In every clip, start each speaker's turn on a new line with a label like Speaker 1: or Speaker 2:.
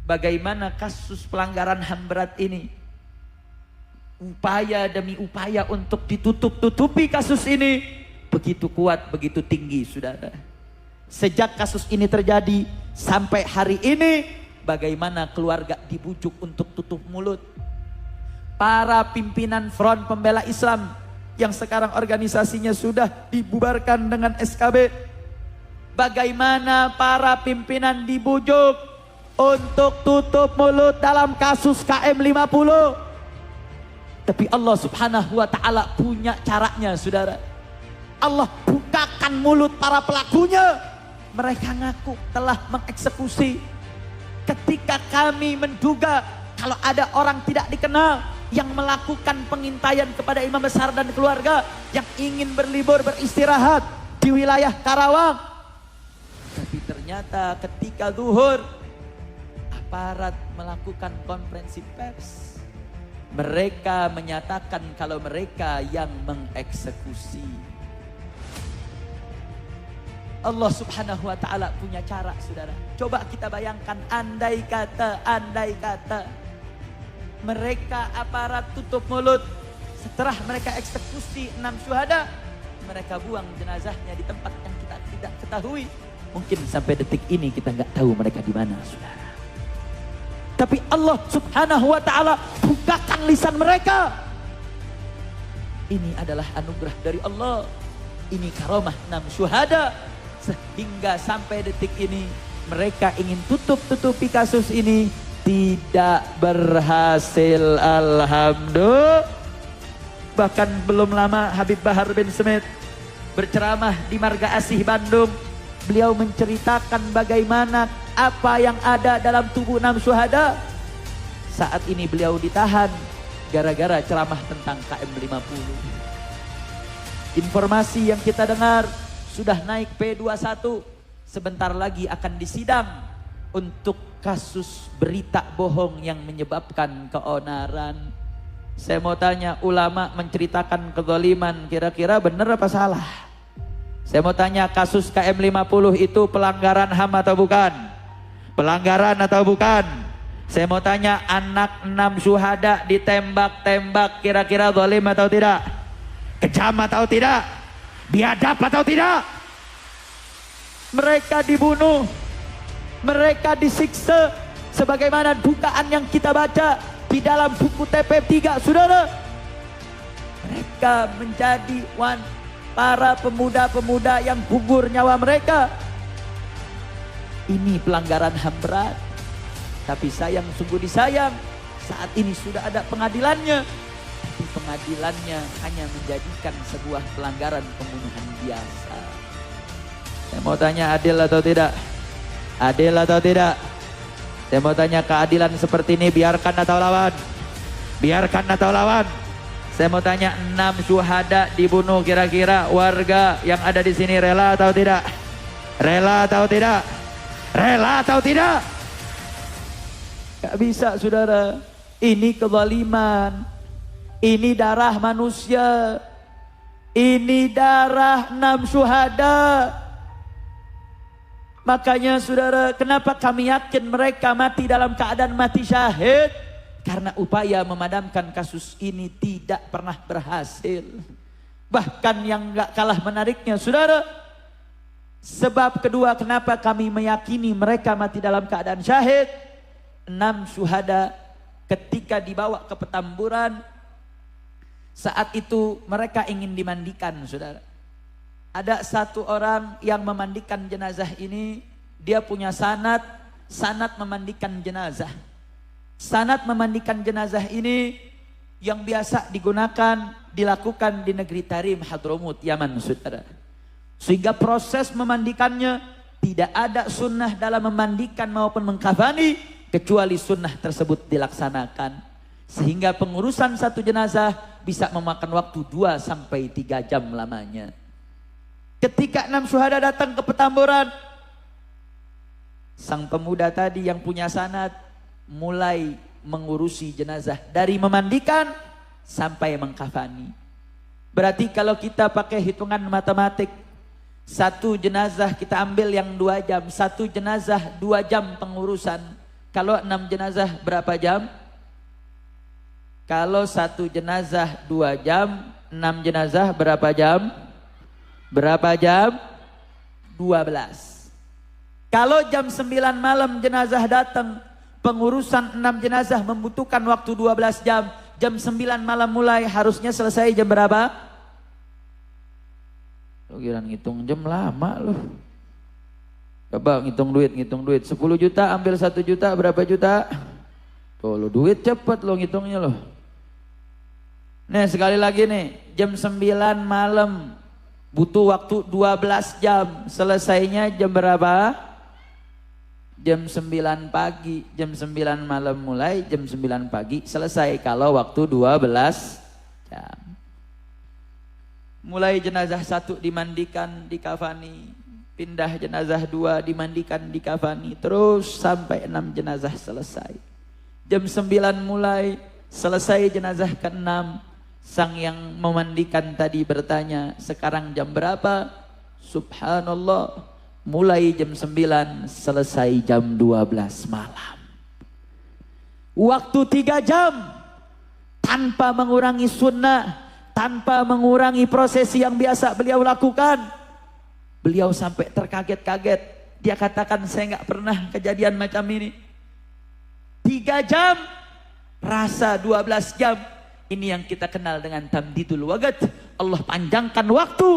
Speaker 1: bagaimana kasus pelanggaran HAM berat ini, upaya demi upaya untuk ditutup-tutupi kasus ini begitu kuat, begitu tinggi, saudara. Sejak kasus ini terjadi sampai hari ini, bagaimana keluarga dibujuk untuk tutup mulut. Para pimpinan Front Pembela Islam yang sekarang organisasinya sudah dibubarkan dengan SKB, bagaimana para pimpinan dibujuk untuk tutup mulut dalam kasus KM50. Tapi Allah Subhanahu wa ta'ala punya caranya, saudara. Allah bukakan mulut para pelakunya. Mereka ngaku telah mengeksekusi. Ketika kami menduga kalau ada orang tidak dikenal yang melakukan pengintaian kepada imam besar dan keluarga yang ingin berlibur beristirahat di wilayah Karawang, tapi ternyata ketika zuhur aparat melakukan konferensi pers, mereka menyatakan kalau mereka yang mengeksekusi. Allah Subhanahu wa ta'ala punya cara, saudara. Coba kita bayangkan, andai kata mereka aparat tutup mulut, setelah mereka eksekusi 6 syuhada, mereka buang jenazahnya di tempat yang kita tidak ketahui. Mungkin sampai detik ini kita nggak tahu mereka di mana, saudara. Tapi Allah Subhanahu wa ta'ala bukakan lisan mereka. Ini adalah anugerah dari Allah. Ini karomah 6 syuhada. Sehingga sampai detik ini mereka ingin tutup-tutupi kasus ini, tidak berhasil, alhamdulillah. Bahkan belum lama Habib Bahar bin Smith berceramah di Marga Asih Bandung. Beliau menceritakan bagaimana apa yang ada dalam tubuh 6 syuhada. Saat ini beliau ditahan gara-gara ceramah tentang KM50. Informasi yang kita dengar, sudah naik P21, sebentar lagi akan disidang untuk kasus berita bohong yang menyebabkan keonaran. Saya mau tanya, ulama menceritakan kezaliman, kira-kira benar apa salah? Saya mau tanya, kasus KM50 itu pelanggaran HAM atau bukan? Pelanggaran atau bukan? Saya mau tanya, anak 6 syuhada ditembak-tembak, kira-kira zalim atau tidak? Kejam atau tidak? Biadab atau tidak? Mereka dibunuh, mereka disiksa sebagaimana dugaan yang kita baca di dalam buku TP3, saudara. Mereka menjadi para pemuda-pemuda yang gugur nyawa mereka. Ini pelanggaran HAM berat. Tapi sayang, sungguh disayang, saat ini sudah ada pengadilannya. Tapi pengadilannya hanya menjadikan sebuah pelanggaran pembunuhan biasa. Saya mau tanya, adil atau tidak? Adil atau tidak? Saya mau tanya, keadilan seperti ini biarkan atau lawan? Biarkan atau lawan? Saya mau tanya, 6 syuhada dibunuh, kira-kira warga yang ada di sini rela atau tidak? Rela atau tidak? Rela atau tidak? Gak bisa, saudara. Ini kezaliman. Ini darah manusia. Ini darah 6 syuhada. Makanya saudara, kenapa kami yakin mereka mati dalam keadaan mati syahid? Karena upaya memadamkan kasus ini tidak pernah berhasil. Bahkan yang gak kalah menariknya, saudara, sebab kedua kenapa kami meyakini mereka mati dalam keadaan syahid, 6 syuhada ketika dibawa ke Petamburan, saat itu mereka ingin dimandikan, saudara. Ada satu orang yang memandikan jenazah ini, dia punya sanad memandikan jenazah. Sanad memandikan jenazah ini yang biasa digunakan, dilakukan di negeri Tarim, Hadramut, Yaman, saudara. Sehingga proses memandikannya tidak ada sunnah dalam memandikan maupun mengkafani, kecuali sunnah tersebut dilaksanakan. Sehingga pengurusan satu jenazah bisa memakan waktu 2 sampai 3 jam lamanya. Ketika 6 syuhada datang ke Petamburan, sang pemuda tadi yang punya sanad mulai mengurusi jenazah dari memandikan sampai mengkafani. Berarti kalau kita pakai hitungan matematik, satu jenazah kita ambil yang 2 jam, satu jenazah 2 jam pengurusan, Kalau 6 jenazah berapa jam? Kalau 1 jenazah 2 jam, 6 jenazah berapa jam? Berapa jam? 12. Kalau jam 9 malam jenazah datang, pengurusan 6 jenazah membutuhkan waktu 12 jam. Jam 9 malam mulai, harusnya selesai jam berapa? Lu kira ngitung jam lama loh. Coba ngitung duit. 10 juta ambil 1 juta berapa juta? Tuh lo duit cepet lo ngitungnya lo. Nih sekali lagi nih, jam 9 malam butuh waktu 12 jam. Selesainya jam berapa? Jam 9 pagi. Jam 9 malam mulai, jam 9 pagi selesai kalau waktu 12 jam. Mulai jenazah 1 dimandikan, dikafani. Pindah jenazah 2 dimandikan, dikafani, terus sampai 6 jenazah selesai. Jam 9 mulai, selesai jenazah ke-6. Sang yang memandikan tadi bertanya, sekarang jam berapa? Subhanallah, mulai jam 9, selesai jam 12 malam. Waktu 3 jam, tanpa mengurangi sunnah, tanpa mengurangi prosesi yang biasa beliau lakukan. Beliau sampai terkaget-kaget. Dia katakan, saya nggak pernah kejadian macam ini. 3 jam, rasa 12 jam. Ini yang kita kenal dengan tamdidul waqt. Allah panjangkan waktu,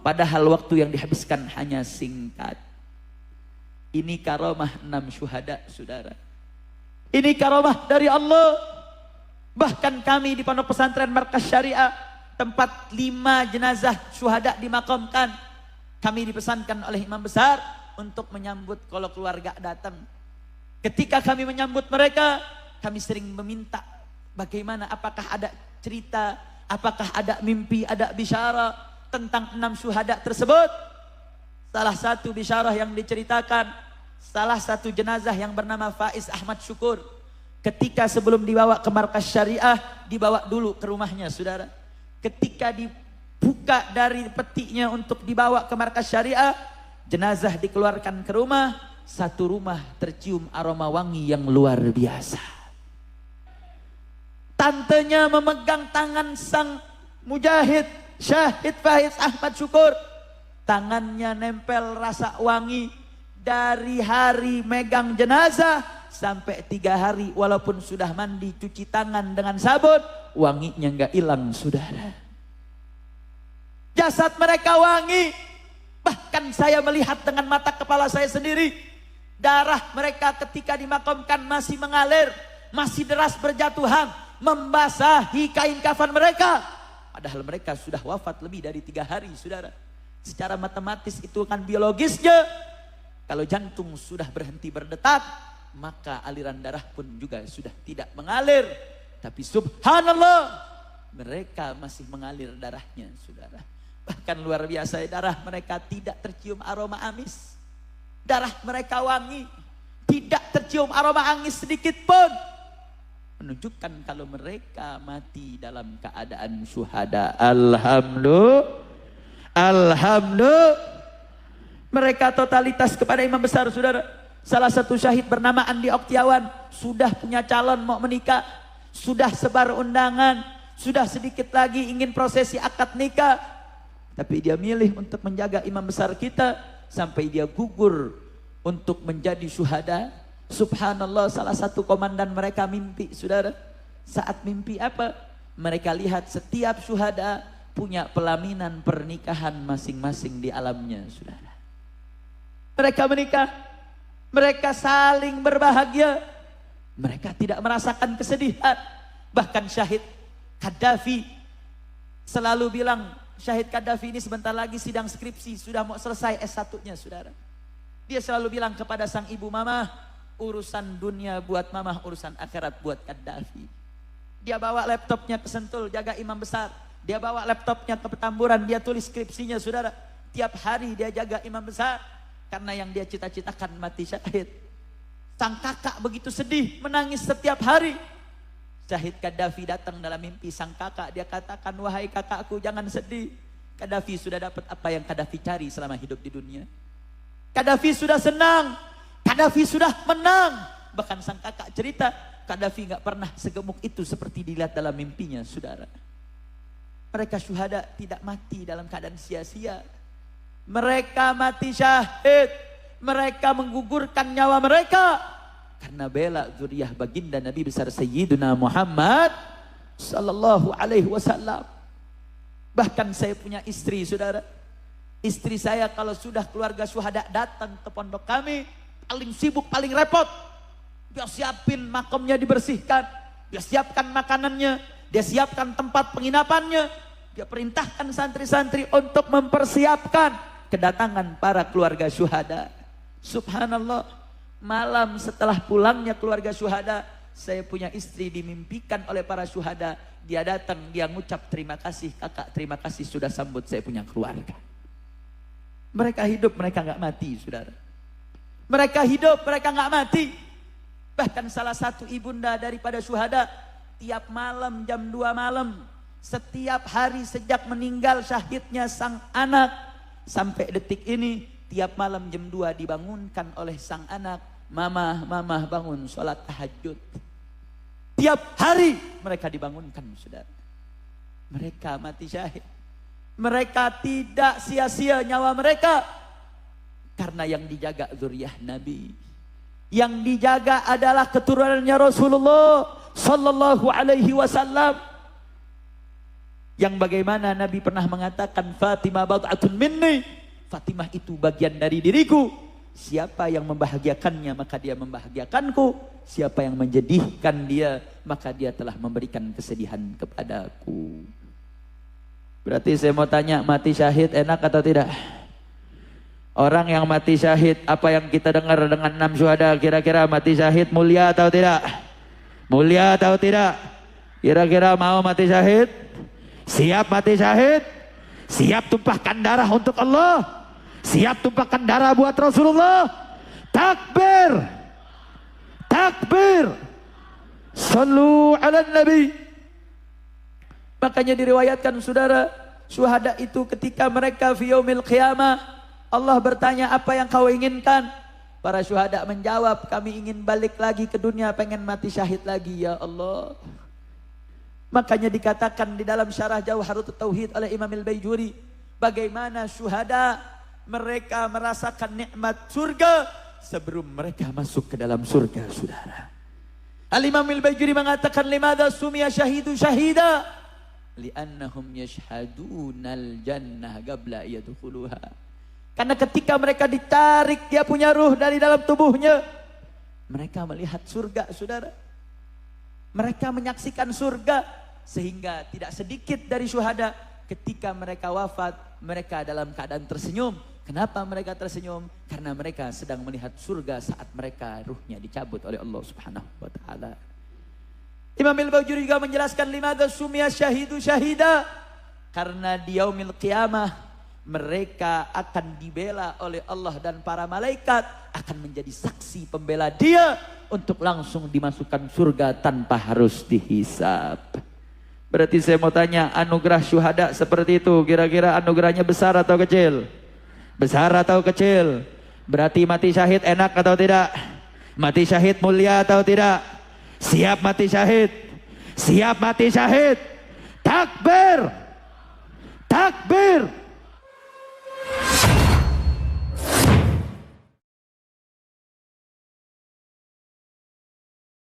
Speaker 1: padahal waktu yang dihabiskan hanya singkat. Ini karomah 6 syuhada, saudara. Ini karomah dari Allah. Bahkan kami di Pondok Pesantren Markas Syariah, tempat 5 jenazah syuhada dimakamkan, kami dipesankan oleh imam besar untuk menyambut kalau keluarga datang. Ketika kami menyambut mereka, kami sering meminta bagaimana, apakah ada cerita, apakah ada mimpi, ada bisyarah tentang 6 syuhada tersebut. Salah satu bisyarah yang diceritakan, salah satu jenazah yang bernama Faiz Ahmad Syukur, ketika sebelum dibawa ke Markas Syariah, dibawa dulu ke rumahnya, saudara. Ketika dibuka dari petinya untuk dibawa ke Markas Syariah, jenazah dikeluarkan ke rumah. Satu rumah tercium aroma wangi yang luar biasa. Tantenya memegang tangan sang mujahid, Syahid Faiz Ahmad Syukur. Tangannya nempel rasa wangi dari hari megang jenazah sampai 3 hari, walaupun sudah mandi cuci tangan dengan sabun, wanginya nggak hilang, saudara. Jasad mereka wangi. Bahkan saya melihat dengan mata kepala saya sendiri, darah mereka ketika dimakamkan masih mengalir, masih deras berjatuhan, membasahi kain kafan mereka. Padahal mereka sudah wafat lebih dari 3 hari, saudara. Secara matematis itu kan biologisnya. Kalau jantung sudah berhenti berdetak, maka aliran darah pun juga sudah tidak mengalir. Tapi subhanallah, mereka masih mengalir darahnya, saudara. Bahkan luar biasa, darah mereka tidak tercium aroma amis. Darah mereka wangi, tidak tercium aroma amis sedikit pun. Menunjukkan kalau mereka mati dalam keadaan syuhada. Alhamdulillah. Mereka totalitas kepada imam besar, saudara. Salah satu syahid bernama Andi Oktiawan, sudah punya calon mau menikah, sudah sebar undangan, sudah sedikit lagi ingin prosesi akad nikah. Tapi dia milih untuk menjaga imam besar kita sampai dia gugur untuk menjadi syuhada. Subhanallah, salah satu komandan mereka mimpi, saudara. Saat mimpi apa? Mereka lihat setiap syuhada punya pelaminan pernikahan masing-masing di alamnya, saudara. Mereka menikah, mereka saling berbahagia, mereka tidak merasakan kesedihan. Bahkan Syahid Qaddafi selalu bilang, Syahid Qaddafi ini sebentar lagi sidang skripsi, sudah mau selesai S1-nya, saudara. Dia selalu bilang kepada sang ibu, mama, urusan dunia buat mama, urusan akhirat buat Qaddafi. Dia bawa laptopnya ke Sentul, jaga imam besar. Dia bawa laptopnya ke Petamburan, dia tulis skripsinya, saudara. Tiap hari dia jaga imam besar, karena yang dia cita-citakan mati syahid. Sang kakak begitu sedih, menangis setiap hari. Syahid Qaddafi datang dalam mimpi sang kakak, dia katakan, wahai kakakku jangan sedih. Qaddafi sudah dapat apa yang Qaddafi cari selama hidup di dunia. Qaddafi sudah senang, Qaddafi sudah menang Bahkan sang kakak cerita, Qaddafi nggak pernah segemuk itu seperti dilihat dalam mimpinya, saudara. Mereka syuhada tidak mati dalam keadaan sia-sia. Mereka mati syahid. Mereka menggugurkan nyawa mereka karena bela zuriyah baginda Nabi besar Sayyiduna Muhammad sallallahu alaihi wasallam. Bahkan saya punya istri, saudara. Istri saya kalau sudah keluarga syuhada datang ke pondok kami, paling sibuk, paling repot. Dia siapin makamnya, dibersihkan. Dia siapkan makanannya. Dia siapkan tempat penginapannya. Dia perintahkan santri-santri untuk mempersiapkan kedatangan para keluarga syuhada. Subhanallah, malam setelah pulangnya keluarga syuhada, saya punya istri dimimpikan oleh para syuhada. Dia datang, dia ngucap terima kasih, kakak terima kasih sudah sambut saya punya keluarga. Mereka hidup, mereka nggak mati, saudara. Mereka hidup, mereka nggak mati. Bahkan salah satu ibunda daripada syuhada, tiap malam jam 2 malam, setiap hari sejak meninggal syahidnya sang anak, sampai detik ini, tiap malam jam 2 dibangunkan oleh sang anak, mama bangun sholat tahajud. Tiap hari mereka dibangunkan, saudara. Mereka mati syahid. Mereka tidak sia-sia nyawa mereka. Karena yang dijaga zuriyah Nabi. Yang dijaga adalah keturunannya Rasulullah sallallahu alaihi wasallam. Yang bagaimana Nabi pernah mengatakan, Fatimah bad'atun minni. Fatimah itu bagian dari diriku. Siapa yang membahagiakannya maka dia membahagiakanku. Siapa yang menjadikan dia maka dia telah memberikan kesedihan kepadaku. Berarti saya mau tanya, mati syahid enak atau tidak? Orang yang mati syahid, apa yang kita dengar dengan 6 syuhada, kira-kira mati syahid mulia atau tidak? Mulia atau tidak? Kira-kira mau mati syahid? Siap mati syahid? Siap tumpahkan darah untuk Allah? Siap tumpahkan darah buat Rasulullah? Takbir! Takbir! Sallu ala Nabi. Makanya diriwayatkan, saudara, syuhada itu ketika mereka fi yaumil qiyamah, Allah bertanya, apa yang kau inginkan? Para syuhada menjawab, kami ingin balik lagi ke dunia, pengen mati syahid lagi ya Allah. Makanya dikatakan di dalam syarah Jawharut Tauhid oleh Imam Al-Baijuri, bagaimana syuhada mereka merasakan nikmat surga sebelum mereka masuk ke dalam surga, saudara. Al-Imam Al-Baijuri mengatakan, limadha sumiya syahidu syahida? Li'annahum yashhadunal jannah qabla yadkhuluha. Karena ketika mereka ditarik dia punya ruh dari dalam tubuhnya, mereka melihat surga, saudara. Mereka menyaksikan surga, sehingga tidak sedikit dari syuhada ketika mereka wafat, mereka dalam keadaan tersenyum. Kenapa mereka tersenyum? Karena mereka sedang melihat surga saat mereka ruhnya dicabut oleh Allah Subhanahu wa taala. Imam Al-Baijuri juga menjelaskan, limadha sumiya syahidu syahida? Karena di yaumil qiyamah mereka akan dibela oleh Allah dan para malaikat, akan menjadi saksi pembela dia untuk langsung dimasukkan surga tanpa harus dihisab. Berarti saya mau tanya, anugerah syuhada seperti itu kira-kira anugerahnya besar atau kecil? Besar atau kecil? Berarti mati syahid enak atau tidak? Mati syahid mulia atau tidak? Siap mati syahid? Siap mati syahid? Takbir! Takbir!